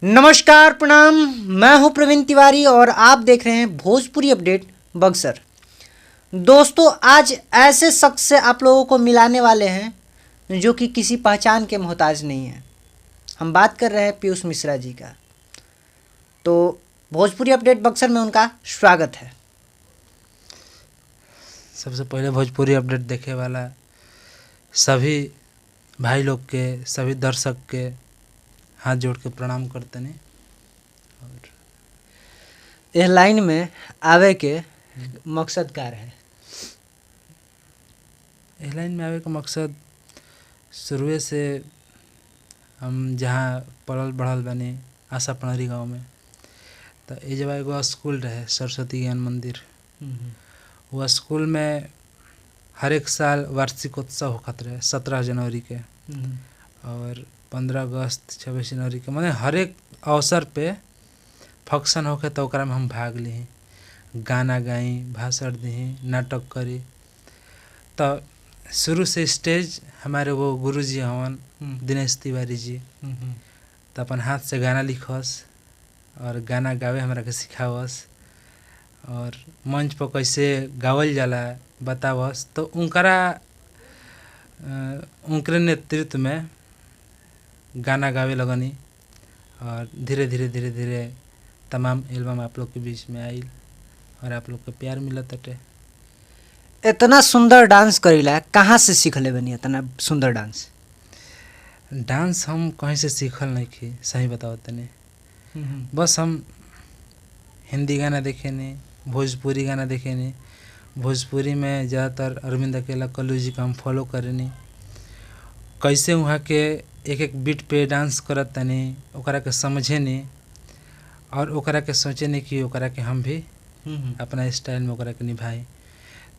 नमस्कार प्रणाम। मैं हूं प्रवीण तिवारी और आप देख रहे हैं भोजपुरी अपडेट बक्सर। दोस्तों, आज ऐसे शख्स से आप लोगों को मिलाने वाले हैं जो कि किसी पहचान के मोहताज नहीं है। हम बात कर रहे हैं पीयूष मिश्रा जी का। तो भोजपुरी अपडेट बक्सर में उनका स्वागत है। सबसे पहले भोजपुरी अपडेट देखे वाला सभी भाई लोग के, सभी दर्शक के हाथ जोड़ के प्रणाम करते नहीं। और यह लाइन में आवे के मकसद का है। इस लाइन में आवे का मकसद शुरुए से हम जहाँ पढ़ल बढ़ल बनी आशा पणरी गाँव में, तो ये जब एगो स्कूल रहे सरस्वती ज्ञान मंदिर। वो स्कूल में हर एक साल वार्षिकोत्सव होखत रहे 17 जनवरी के और 15 अगस्त 26 जनवरी के, माने हर एक अवसर पे फंक्शन होके तो ओकरा में हम भाग ली, गाना गाई, भाषण दी, नाटक करी। तो शुरू से स्टेज हमारे वो गुरुजी हवन दिनेश तिवारी जी, तो अपन हाथ से गाना लिखस और गाना गावे हमरा के सिखावस और मंच पर कैसे गावल जाला बतावस। तो उनके नेतृत्व में गाना गावे लगनी और धीरे धीरे तमाम एल्बम आप लोग के बीच में आइल और आप लोग के प्यार मिलत अटे। इतना सुंदर डांस करीला, कहाँ से सीखले बनी इतना सुंदर डांस? डांस हम कहीं से सीखल नहीं की, सही बताओ तने। बस हम हिंदी गाना देखे नहीं, भोजपुरी गाना देखे नहीं। भोजपुरी में ज़्यादातर अरविंद अकेला कल्लू जी का हम फॉलो करे नहीं, कैसे वहाँ के एक एक बीट पे डांस करत तनी ओकरा के समझे नहीं और ओकरा के सोचे नहीं कि ओकरा के हम भी अपना स्टाइल में ओकरा के निभाई।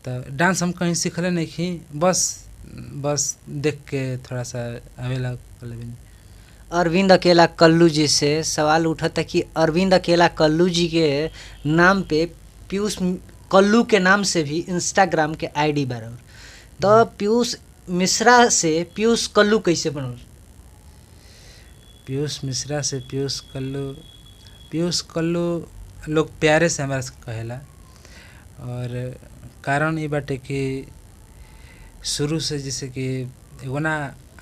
तो डांस हम कहीं सीखले नहीं की, बस देख के थोड़ा सा आवेला भी। अरविंद अकेला कल्लू जी से सवाल उठा था कि अरविंद अकेला कल्लू जी के नाम पे पीयूष कल्लू के नाम से भी इंस्टाग्राम के आईडी बराबर, तो पीयूष मिश्रा से पीयूष कल्लू कैसे बनल? पीयूष मिश्रा से पीयूष कल्लू लोग प्यारे से हमारा कहेला और कारण ये बाटे कि शुरू से जैसे कि एगो ना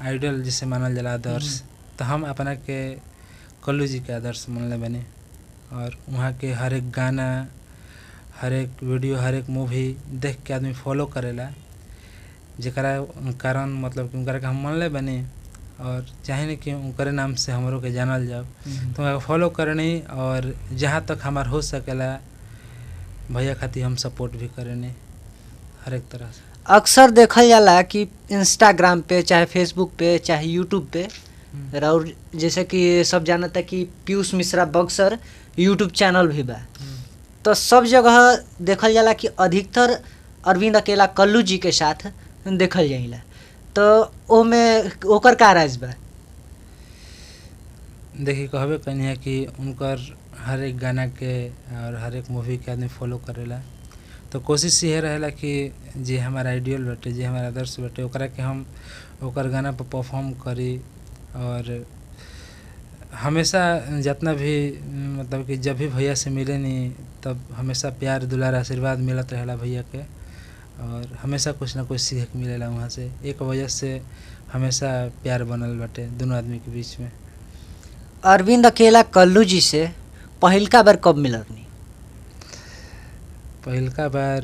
आइडल जिसे मानल जाला आदर्श, तो हम अपना के कल्लू जी के आदर्श मानले बने और वहाँ के हर एक गाना, हर एक वीडियो, हर एक मूवी देख के आदमी फॉलो करेला, जरा कारण मतलब कि उनका के हम मानले बने और चाहे नहीं कि उनके नाम से हमरों के जानल जाओ, तो उनका फॉलो करनी और जहाँ तक हमार हो सकेला भैया खातिर हम सपोर्ट भी करेनी हर एक तरह से। अक्सर देखल जाला कि इंस्टाग्राम पे, चाहे फेसबुक पे, चाहे यूट्यूब पे, और जैसे कि सब जानता कि पीयूष मिश्रा बक्सर यूट्यूब चैनल भी बा, तो सब जगह देखल जाला कि अधिकतर अरविंद अकेला कल्लू जी के साथ देखल जाइला, तो ओमे ओकर का राज बा? देखिए कहबे कहीं है कि उनकर हर एक गाना के और हर एक मूवी के आदमी फॉलो करेला, तो कोशिश ये रहेला कि जे हमारा आइडियल बाटे, जे हमारा आदर्श बाटे, ओकरा के हम ओकर गाना पर परफॉर्म करी और हमेशा जितना भी मतलब कि जब भी भैया से मिले नहीं तब हमेशा प्यार दुलार आशीर्वाद मिलत रहेला भैया के और हमेशा कुछ ना कुछ सीख मिलेला वहाँ से। एक वजह से हमेशा प्यार बनल बाटे दोनों आदमी के बीच में। अरविंद अकेला कल्लू जी से पहिलका बार कब मिलनी? पहिलका बार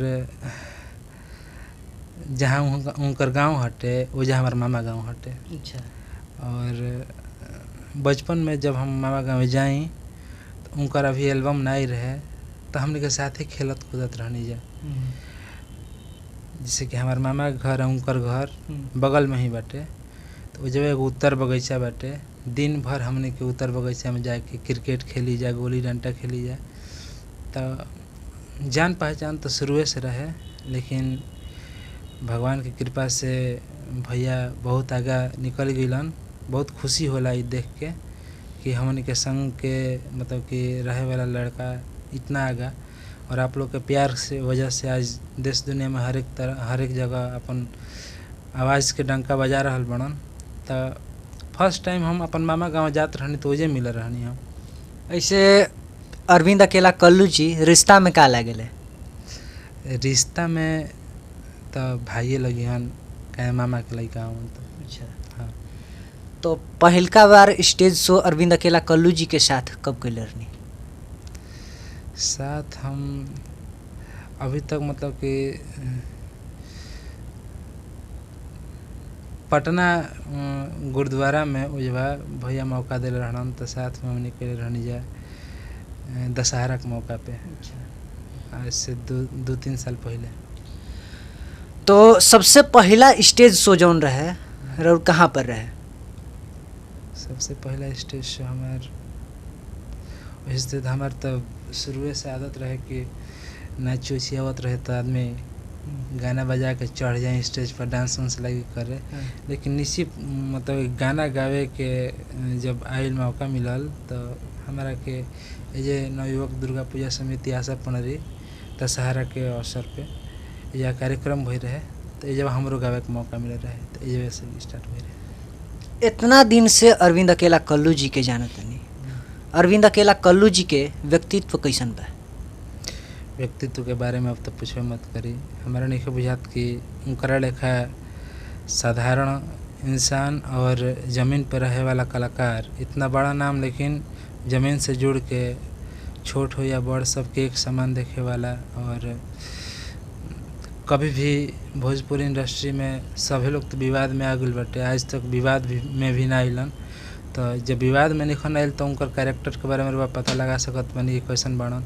जहाँ उनकर गांव हटे वो जहाँ हमार मामा गांव हटे। अच्छा। और बचपन में जब हम मामा गाँव जाई तो उनकर अभी एल्बम नहीं रहे, तो हमने के साथ ही खेलत कूदत रहनी जा। जैसे कि हमार मामा के घर, उनकर घर बगल में ही बाटे, तो जब एगो उत्तर बगीचा बाटे, दिन भर हमने के उत्तर बगीचा में जाके क्रिकेट खेली जा, गोली डंडा खेली जा। तो जान पहचान तो शुरुए से रहे, लेकिन भगवान की कृपा से भैया बहुत आगा निकल गइलन। बहुत खुशी होला ये देख के कि हमने के संग के मतलब कि रहे वाला लड़का इतना आगा, और आप लोग के प्यार से वजह से आज देश दुनिया में हर एक जगह अपन आवाज़ के डंका बजा रहल बनन। तो फर्स्ट टाइम हम अपन मामा गाँव जात रहनी तो ओजे मिल रहनी हम। ऐसे अरविंद अकेला कल्लू जी रिश्ता में का लागेले? रिश्ता में तो भाइये लगी हन, कहे मामा के लड़का हूँ तो। अच्छा, हाँ, तो पहिलका बार स्टेज शो अरविंद अकेला कल्लू जी के साथ कब कैले रहनी? साथ हम अभी तक मतलब कि पटना गुरुद्वारा में उजवा भैया मौका दिले रहन तो साथ में हमने कैले रहनी जा दशहरा के मौका पे। आज से 2-3 साल पहले। तो सबसे पहला स्टेज शो जौन रहे और कहाँ पर रहे? सबसे पहला स्टेज शो हमार वैसे तो हमार तो शुरू से आदत रहे कि नाच उची आवत रहे तो आदमी गाना बजा के चढ़ जाए स्टेज पर, डांस वांस लगी करे। लेकिन निश्चित मतलब गाना गावे के जब आयल मौका मिलल तो हमारा के ये नवयुवक दुर्गा पूजा समिति आशा पनरी दशहरा के अवसर पे यह कार्यक्रम भई रहे तो जब हमरो गावे के मौका मिल रहे तो ये वजह से स्टार्ट हुई रहे। इतना दिन से अरविंद अकेला कल्लू जी के जानत नहीं, अरविंद अकेला कल्लू जी के व्यक्तित्व कैसन बा? व्यक्तित्व के बारे में अब तो पूछे मत करी, हमारा नहीं बुझात कि उनकरा लेखा साधारण इंसान और ज़मीन पर रहे वाला कलाकार, इतना बड़ा नाम लेकिन ज़मीन से जुड़ के छोट हो या बड़ सबके एक समान देखे वाला। और कभी भी भोजपुरी इंडस्ट्री में सभी लोग तो विवाद में आ गए बटे, आज तक विवाद में भी ना आइलन। तो जब विवाद में निखन आयल तो उनकर कैरेक्टर के बारे में पता लगा सकत बनी कैसन बनन।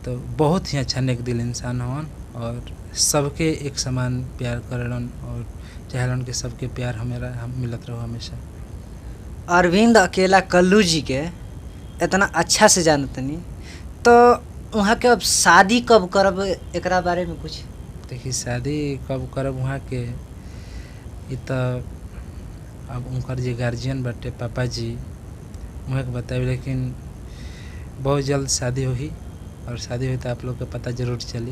तो बहुत ही अच्छा नेक दिल इंसान हवन और सबके एक समान प्यार करलन और चाहलन कि सबके प्यार हम मिलत रहो हमेशा। अरविंद अकेला कल्लू जी के इतना अच्छा से जानतनी तो वहाँ के अब शादी कब करब एकरा बारे में कुछ? देखिए शादी कब करब वहाँ के इ तो अब उनकर जो गार्जियन बाटे पापा जी वहाँ के बताए, लेकिन बहुत जल्द शादी होगी और शादी हुई तो आप लोग के पता जरूर चली।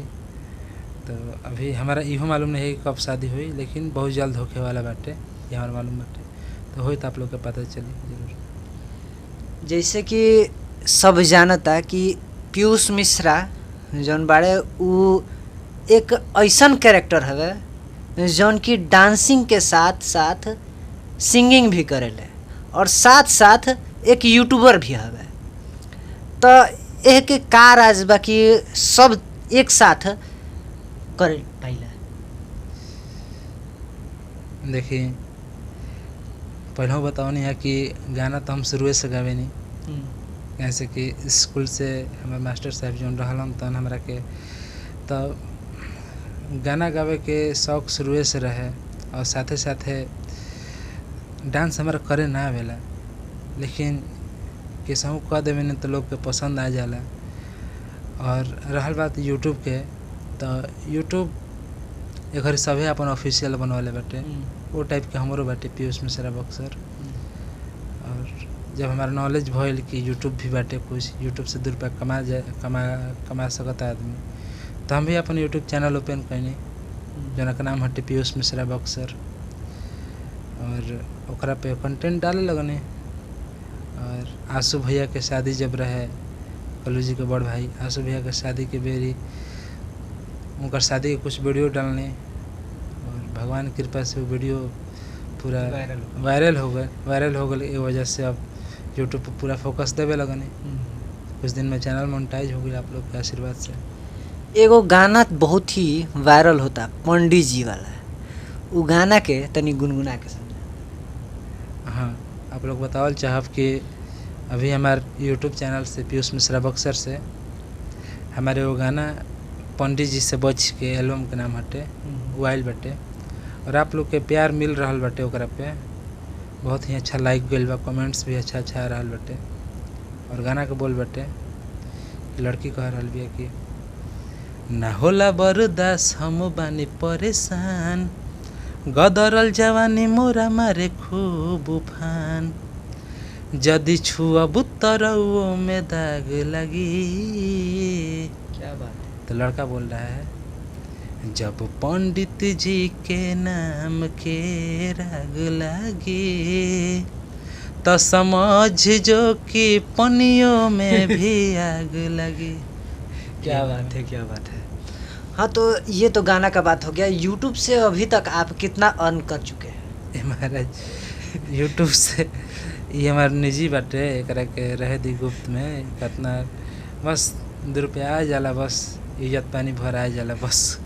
तो अभी हमारा इहो मालूम नहीं है कि कब शादी हुई, लेकिन बहुत जल्द होके वाला बाटे ये हमारा मालूम बाटे, तो हुई तो आप लोग के पता चली जरूर। जैसे कि सब जानता कि पीयूष मिश्रा जौन बाड़े उ एक ऐसन कैरेक्टर हवे जौन की डांसिंग के साथ साथ सिंगिंग भी करेले और साथ साथ एक यूट्यूबर भी हवे। तो एह के का राज बा कि सब एक साथ करे पाइला? देखिए पहले बताओ नहीं है कि गाना तो हम शुरू से गावे नहीं, जैसे कि स्कूल से हमारे मास्टर साहब जो रहलन तन हमरा के तो गाना गावे के शौक शुरू से रहे और साथे साथे डांस हमारा करे ना आवेला, लेकिन कैसा कह देवे नहीं तो लोग के पसंद आ जाला। और रहल बात यूट्यूब के तो यूट्यूब एक घर सभी अपन ऑफिशियल बनवाले बाटे वो टाइप के हमारो बाटे पीयूष मिश्रा बक्सर। और जब हमारा नॉलेज भइल कि यूट्यूब भी बाटे कुछ यूट्यूब से 2 रुपया कमा सकता आदमी, तो हम भी अपन यूट्यूब चैनल ओपन कैनी जना का नाम हटे पीयूष मिश्रा बक्सर और ओकरा पे कंटेंट डाले लगने। और आंसू भैया के शादी जब रहे कल्लू जी के बड़ भाई आंसू भैया के शादी के बेरी उनकर शादी के कुछ वीडियो डालने और भगवान की कृपा से वो वीडियो पूरा वायरल हो गए। ये वजह से अब यूट्यूब पर पूरा फोकस देवे लगने। कुछ दिन में चैनल मोनेटाइज हो गया आप लोग के आशीर्वाद से। एगो गाना बहुत ही वायरल होता पंडित जी वाला, वो गाना के तनी गुनगुना के समझा। हाँ आप लोग बतावल चाहब कि अभी हमारे यूट्यूब चैनल से पीयूष मिश्रा बक्सर से हमारे वो गाना पंडित जी से बच के एल्बम के नाम हटे वाइल बटे और आप लोग के प्यार मिल रहा बटे ओकरा पे बहुत ही अच्छा लाइक गइल बा, कमेंट्स भी अच्छा आ रहा बटे। और गाना के बोल बटे लड़की कह रहा बिया कि ना होला बर्दाश्त हम बानी परेशान गदरल जवानी मोरा मारे खूब उफान जदि छुअब तरऊ में दाग लगी। क्या बात है। तो लड़का बोल रहा है जब पंडित जी के नाम के राग लगे तो समझ जो कि पनियों में भी आग लगी। क्या बात है, क्या बात है। हाँ, तो ये तो गाना का बात हो गया। यूट्यूब से अभी तक आप कितना अर्न कर चुके हैं? ये महाराज यूट्यूब से ये हमार निजी बाटे, एकरा के रहे दी गुप्त में। कितना बस 2 रुपया आ जाला, बस इज्जत पानी भर आ जाला, बस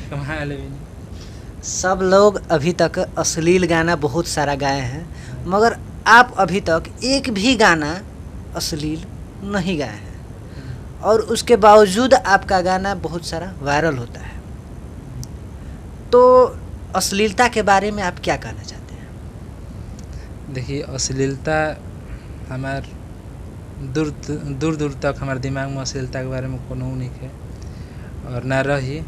कमा ले भी नहीं। सब लोग अभी तक अश्लील गाना बहुत सारा गाए हैं, मगर आप अभी तक एक भी गाना अश्लील नहीं गाए हैं, और उसके बावजूद आपका गाना बहुत सारा वायरल होता है। तो अश्लीलता के बारे में आप क्या कहना चाहते हैं? देखिए, अश्लीलता हमार दूर दूर तक हमारे दिमाग में अश्लीलता के बारे में कोनो नहीं है, और ना रही।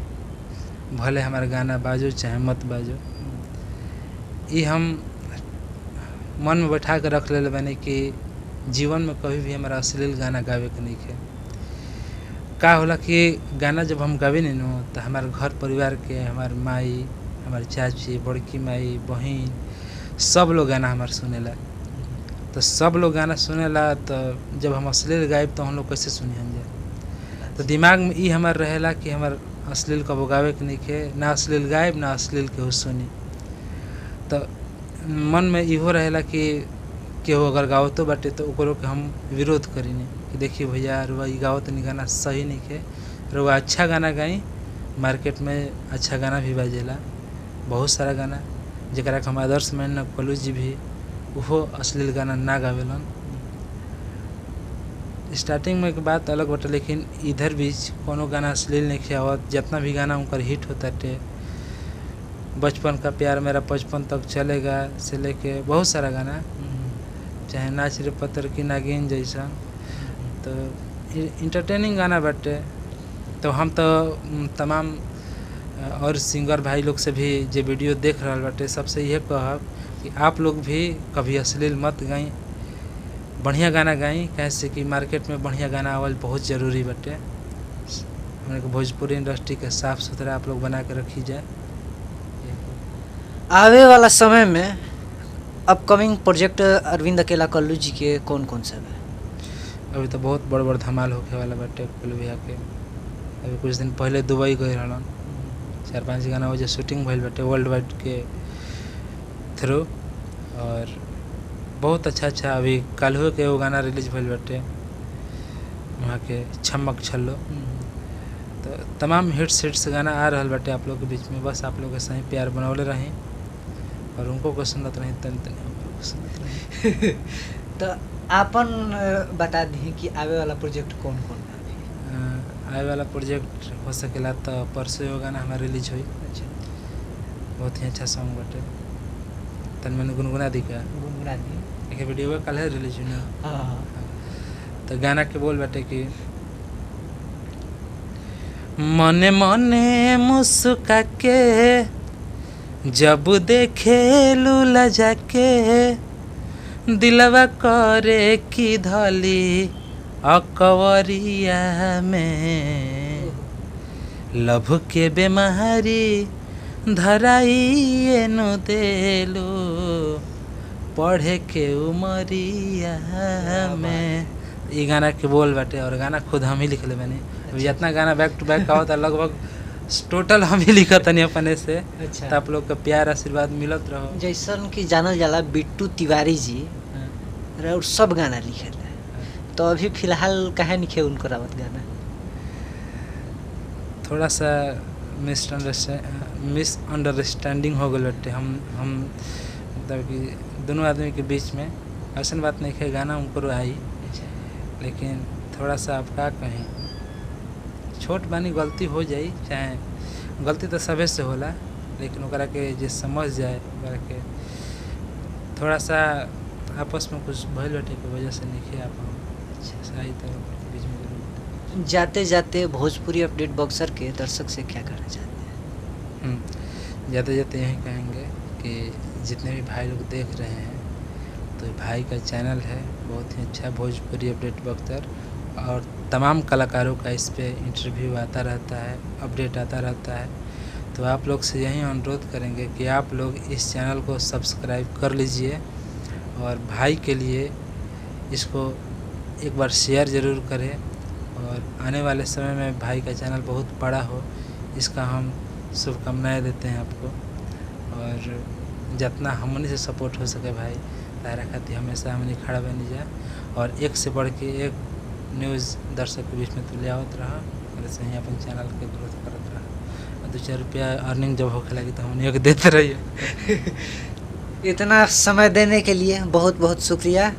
भले हमारे गाना बाजो चाहे मत बाजो, ये हम मन में बैठा के रख ले बने कि जीवन में कभी भी हमारा अश्लील गाना गावे के नहीं है। का होला कि गाना जब हम गावे नहीं नो, तो हमारे घर परिवार के, हमारे माई, हमारे चाची, बड़की माई, बहन, सब लोग गाना हमारे सुनेला। तो सब लोग गाना सुनेला, तो जब हम अश्लील गायब तो हम लोग कैसे सुनी हम जाए? तो दिमाग में ये हमारे रहेला कि हमारे अश्लील कबो गावे के नहीं है, ना अश्लील गायब ना अश्लील केहू सुनी। तो मन में इहो रहेला कि केहू अगर गावतो बाटे तो ओकरो के हम विरोध करी नहीं कि देखिए भैया रुआ ई गावत नहीं, गाना सही नहीं है, रुआ अच्छा गाना गाई। मार्केट में अच्छा गाना भी बाजेला, बहुत सारा गाना जरा हम आदर्श मान कलू जी भी वो अश्लील गाना ना गावेलन। स्टार्टिंग में एक बात अलग बटे, लेकिन इधर बीच कोनो गाना अश्लील नहीं आवत। जितना भी गाना उनका हिट होता टे, बचपन का प्यार मेरा 55 तक चलेगा से लेके बहुत सारा गाना, चाहे नाच रे पत्थर की नागिन जैसा, तो इंटरटेनिंग गाना बाटे। तो हम तो तमाम और सिंगर भाई लोग से भी जो वीडियो देख रहा बाटे, सबसे यह कहब कि आप लोग भी कभी अश्लील मत गाई, बढ़िया गाना गाई। कैसे कि मार्केट में बढ़िया गाना आवल बहुत ज़रूरी बाटे। हमारे भोजपुरी इंडस्ट्री के साफ़ सुथरा आप लोग बना के रखी जाए। आवे वाला समय में अपकमिंग प्रोजेक्ट अरविंद अकेला कल्लू जी के कौन कौन से है? अभी तो बहुत बड़ धमाल होके वाला बाटे कल्लू भैया के। अभी कुछ दिन पहले दुबई गए रहलन, 4-5 गाना वो जो शूटिंग भइल बाटे वर्ल्ड वाइड के थ्रू, और बहुत अच्छा अभी कल के वो गाना रिलीज भइल बाटे वहाँ के छमक छल्लो। तो तमाम हिट्स गाना आ रहा बाटे आप लोग के बीच में। बस आप लोग के सही प्यार बनौले रहें और उनको को सुनत रही, तन सुनत रही। तो आपन बता दी कि आवे वाला प्रोजेक्ट कौन कौन है? आवे वाला प्रोजेक्ट हो सकेला तो परसों वो गाना हमारा रिलीज हुई। अच्छा, बहुत ही अच्छा सॉन्ग बाटे, तन मैंने गुनगुना दी का गुनगुना दी। एक वीडियो कल है रिलीज हुई ना। हाँ, तो गाना के बोल बाटे कि मने मने मुस्का के जब देखे लूला जाके, दिलवा करे की धली अकवरिया में, लभ के बेमारी धराई नु देलो, पढ़े के उमरिया में। ये गाना के बोल बाटे, और गाना खुद हम ही लिखले बने। जितना गाना बैक टू बैक आवता लगभग टोटल हम ही लिखत नहीं अपने से। अच्छा। तो आप लोग का प्यार आशीर्वाद मिलत रहो। जैसन कि जानल जाला बिट्टू तिवारी जी और सब गाना लिखेला, तो अभी फिलहाल काहे नहीं उनको रावत गाना? थोड़ा सा मिसअंडरस्टैंडिंग हो गई बाटे। हम मतलब कि दोनों आदमी के बीच में ऐसा बात नहीं है, गाना उनको आई। लेकिन थोड़ा सा आप का कहें, छोट बानी गलती हो जाई, चाहे गलती तो सबे से होला, लेकिन ओकरा के जे समझ जाए, ओकरा के थोड़ा सा आपस में कुछ भइल बाटे के वजह से नहीं आप सही तरह बीच में। जाते जाते भोजपुरी अपडेट बॉक्सर के दर्शक से क्या कहना चाहते हैं? जाते जाते यही कहेंगे कि जितने भी भाई लोग देख रहे हैं, तो भाई का चैनल है बहुत ही अच्छा भोजपुरी अपडेट बॉक्सर, और तमाम कलाकारों का इस पे इंटरव्यू आता रहता है, अपडेट आता रहता है। तो आप लोग से यही अनुरोध करेंगे कि आप लोग इस चैनल को सब्सक्राइब कर लीजिए और भाई के लिए इसको एक बार शेयर ज़रूर करें और आने वाले समय में भाई का चैनल बहुत बड़ा हो, इसका हम शुभकामनाएं देते हैं आपको। और जितना हमने से सपोर्ट हो सके भाई तारा खातिर हमेशा हमने खड़ा बनी जाए और एक से बढ़ के एक न्यूज़ दर्शक के बीच में तुले आवत रहा और ऐसे ही अपन चैनल के ग्रोथ करत रहा। 2-4 रुपया अर्निंग जब होखे लगी तो हमने देते रहिए। इतना समय देने के लिए बहुत बहुत शुक्रिया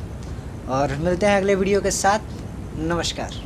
और मिलते हैं अगले वीडियो के साथ। नमस्कार।